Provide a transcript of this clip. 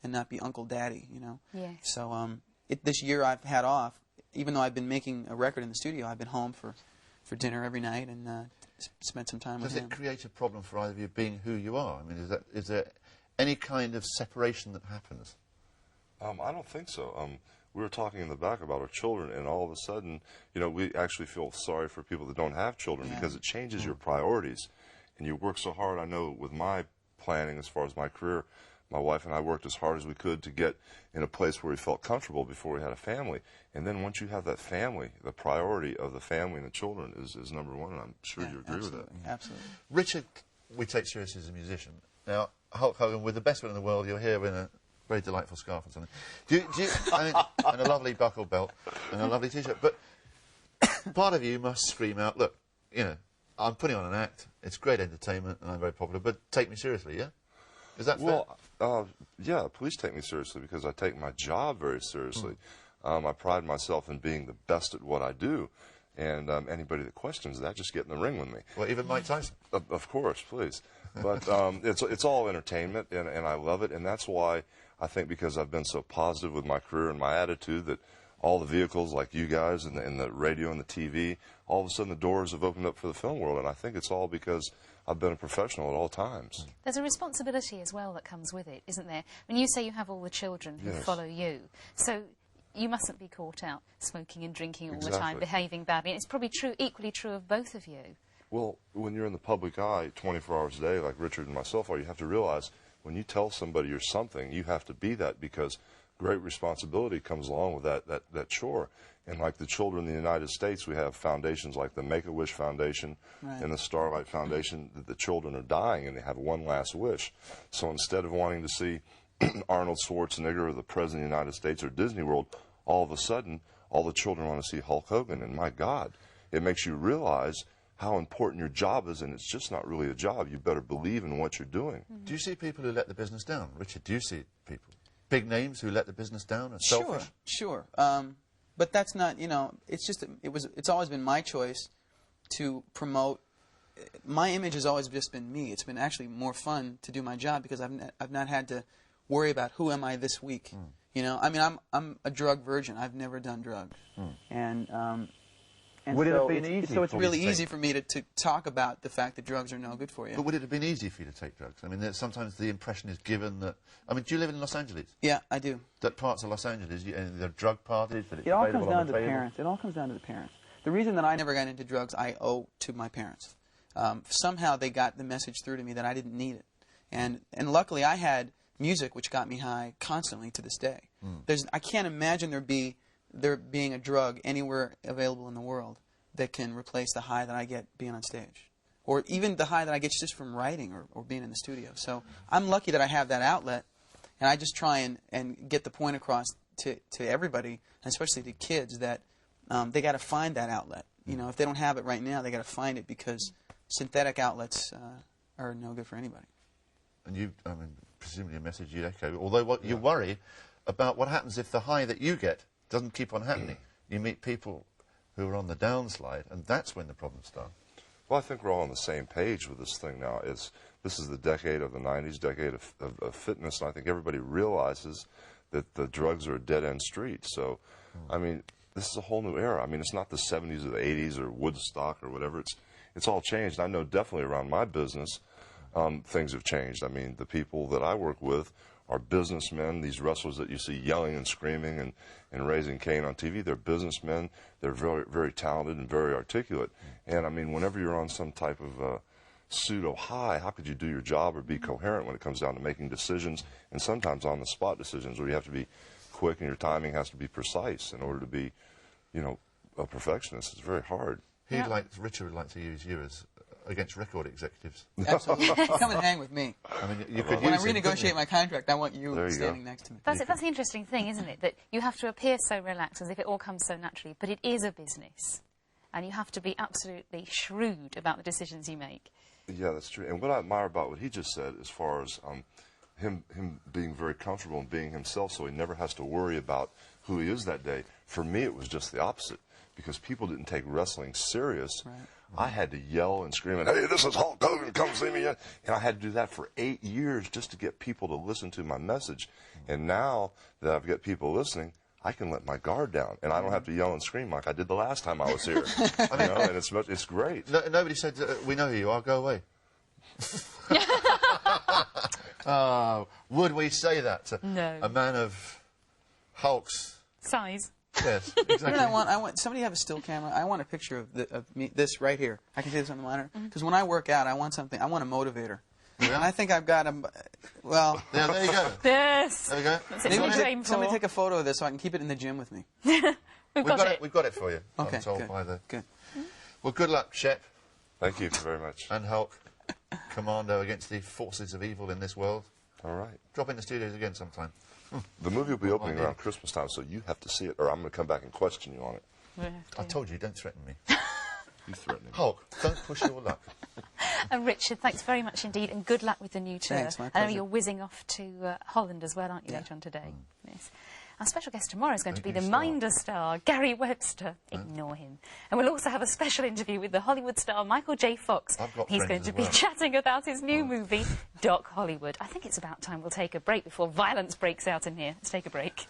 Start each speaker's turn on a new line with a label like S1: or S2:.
S1: and not be Uncle Daddy, you know.
S2: Yes.
S1: So this year I've had off, even though I've been making a record in the studio. I've been home for dinner every night and spent some time with him.
S3: Does it create a problem for either of you being who you are? I mean, is there any kind of separation that happens?
S4: I don't think so. We were talking in the back about our children, and all of a sudden, you know, we actually feel sorry for people that don't have children because it changes your priorities. And you work so hard. I know with my planning as far as my career, my wife and I worked as hard as we could to get in a place where we felt comfortable before we had a family. And then once you have that family, the priority of the family and the children is number one, and I'm sure you agree with that.
S1: Absolutely.
S3: Richard, we take seriously as a musician. Now, Hulk Hogan, with the best one in the world, you're here in a very delightful scarf or something. I mean, and a lovely buckle belt and a lovely T-shirt. But part of you must scream out, look, you know, I'm putting on an act. It's great entertainment and I'm very popular, but take me seriously, yeah? Is that fair?
S4: Well, yeah, please take me seriously because I take my job very seriously. I pride myself in being the best at what I do. And anybody that questions that, just get in the ring with me.
S3: Well, even Mike Tyson.
S4: Of course, please. But it's all entertainment, and I love it. And that's why I think because I've been so positive with my career and my attitude that all the vehicles like you guys and the radio and the TV, all of a sudden the doors have opened up for the film world. And I think it's all because I've been a professional at all times.
S2: There's a responsibility as well that comes with it, isn't there? When you say you have all the children who follow you, so you mustn't be caught out smoking and drinking all the time, behaving badly. And it's probably equally true of both of you.
S4: Well, when you're in the public eye 24 hours a day, like Richard and myself are, you have to realize when you tell somebody you're something, you have to be that because great responsibility comes along with that chore. And like the children in the United States, we have foundations like the Make-A-Wish Foundation and the Starlight Foundation that the children are dying and they have one last wish. So instead of wanting to see Arnold Schwarzenegger or the President of the United States or Disney World, all of a sudden, all the children want to see Hulk Hogan. And my God, it makes you realize how important your job is, and it's just not really a job. You better believe in what you're doing.
S3: Do you see people who let the business down? Richard, do you see people? Big names who let the business down and selfish?
S1: Sure. But that's not, you know, it's always been my choice to promote. My image has always just been me. It's been actually more fun to do my job because I've not had to worry about who am I this week. You know, I mean, I'm a drug virgin. I've never done drugs. And
S3: would it
S1: so
S3: have been easy?
S1: So it's really easy for me to talk about the fact that drugs are no good for you.
S3: But would it have been easy for you to take drugs? I mean, sometimes the impression is given that... I mean, do you live in Los Angeles?
S1: Yeah, I do.
S3: That parts of Los Angeles, and there are drug parties, but it's
S1: It all comes
S3: available
S1: down
S3: on
S1: to
S3: the
S1: the
S3: table?
S1: parents. It all comes down to the parents. The reason that I never got into drugs, I owe to my parents. Somehow they got the message through to me that I didn't need it. And luckily I had music which got me high constantly to this day. I can't imagine there being a drug anywhere available in the world that can replace the high that I get being on stage. Or even the high that I get just from writing or being in the studio. So I'm lucky that I have that outlet, and I just try and get the point across to everybody, and especially to kids, that they got to find that outlet. You know, if they don't have it right now, they got to find it because synthetic outlets are no good for anybody.
S3: And you, I mean, presumably a message you'd echo, although you worry about what happens if the high that you get doesn't keep on happening. You meet people who are on the downslide, and that's when the problems start.
S4: Well, I think we're all on the same page with this thing now. This is the decade of the 90s, decade of fitness, and I think everybody realizes that the drugs are a dead-end street. So, I mean, this is a whole new era. I mean, it's not the 70s or the 80s or Woodstock or whatever. It's all changed. I know definitely around my business, things have changed. I mean, the people that I work with are businessmen. These wrestlers that you see yelling and screaming and raising Cain on TV, they're businessmen. They're very, very talented and very articulate. And, I mean, whenever you're on some type of pseudo-high, how could you do your job or be coherent when it comes down to making decisions, and sometimes on-the-spot decisions where you have to be quick and your timing has to be precise in order to be, you know, a perfectionist. It's very hard.
S3: Richard would like to use you as against record executives.
S1: Absolutely. Come and hang with me.
S3: I mean, you could
S1: when I
S3: use him,
S1: renegotiate my contract, I want you standing
S4: go.
S1: next to me.
S2: That's the interesting thing, isn't it? That you have to appear so relaxed as if it all comes so naturally, but it is a business. And you have to be absolutely shrewd about the decisions you make.
S4: Yeah, that's true. And what I admire about what he just said, as far as him being very comfortable and being himself, so he never has to worry about who he is that day. For me, it was just the opposite, because people didn't take wrestling serious.
S1: Right.
S4: I had to yell and scream, and, hey, this is Hulk Hogan, come see me. And I had to do that for 8 years just to get people to listen to my message. And now that I've got people listening, I can let my guard down, and I don't have to yell and scream like I did the last time I was here. And it's great.
S3: Nobody said, we know who you are, go away. Would we say that to a man of Hulk's
S2: size?
S3: Yes, exactly.
S1: I want somebody to have a still camera. I want a picture of me, this right here. I can see this on the monitor. Because when I work out, I want something. I want a motivator. Yeah. And I think I've got a. Well.
S3: Yeah, there you go.
S2: Yes.
S3: There you go.
S1: Somebody take a photo of this so I can keep it in the gym with me.
S2: We've got it.
S3: We've got it for you.
S1: Okay.
S3: I'm told
S1: good.
S3: by the.
S1: Good.
S3: Well, good luck, Shep.
S4: Thank you very much.
S3: And Hulk, Commando against the forces of evil in this world.
S4: All right.
S3: Drop in the studios again sometime.
S4: The movie will be opening around Christmas time, so you have to see it, or I'm going to come back and question you on it.
S3: I told you, don't threaten me.
S4: You threaten me.
S3: Hulk, don't push your luck.
S2: And Richard, thanks very much indeed, and good luck with the new tour.
S1: Thanks, my
S2: I know
S1: pleasure.
S2: you're whizzing off to Holland as well, aren't you, later on today? Yes. Our special guest tomorrow is going to be the Minder star, Gary Webster. Ignore him. And we'll also have a special interview with the Hollywood star, Michael J. Fox. He's going to be chatting about his new movie, Doc Hollywood. I think it's about time we'll take a break before violence breaks out in here. Let's take a break.